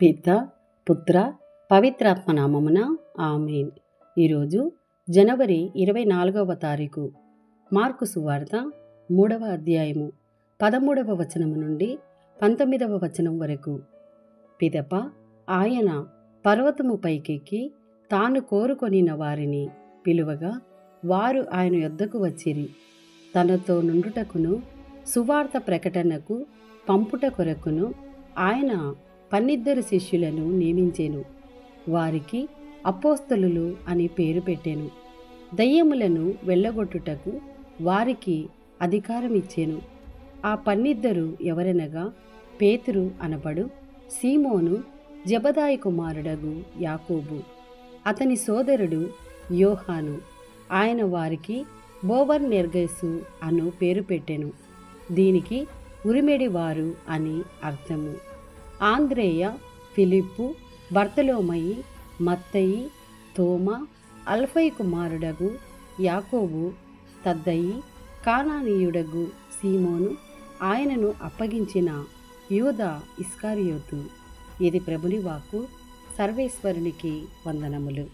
పిత పుత్ర పవిత్రాత్మ నామమున ఆమేన్. ఈరోజు జనవరి 24వ తారీఖు. మార్కు సువార్త 3వ అధ్యాయము 13వ వచనము నుండి 19వ వచనం వరకు. పిదప ఆయన పర్వతము పైకెక్కి తాను కోరుకొనిన వారిని పిలువగా వారు ఆయన యొద్దకు వచ్చిరి. తనతో నుండుటకును సువార్త ప్రకటనకు పంపుట కొరకును ఆయన 12 శిష్యులను నియమించెను. వారికి అపోస్తలులు అని పేరు పెట్టెను. దయ్యములను వెళ్ళగొట్టుటకు వారికి అధికారం ఇచ్చెను. ఆ 12 ఎవరనగా పేతురు అనబడు సీమోను, జెబెదాయి కుమారుడగు యాకోబు, అతని సోదరుడు యోహాను. ఆయన వారికి బోవనెర్గెసు అను పేరు పెట్టెను. దీనికి ఉరిమెడివారు అని అర్థము. ఆంద్రేయ, ఫిలిప్పు, బర్తలోమయి, మత్తయి, తోమా, అల్ఫయి కుమారుడగు యాకోబు, తద్దయి, కానానీయుడగు సీమోను, ఆయనను అప్పగించిన యూదా ఇస్కరియోతు. ఇది ప్రభుని వాక్కు. సర్వేశ్వరునికి వందనములు.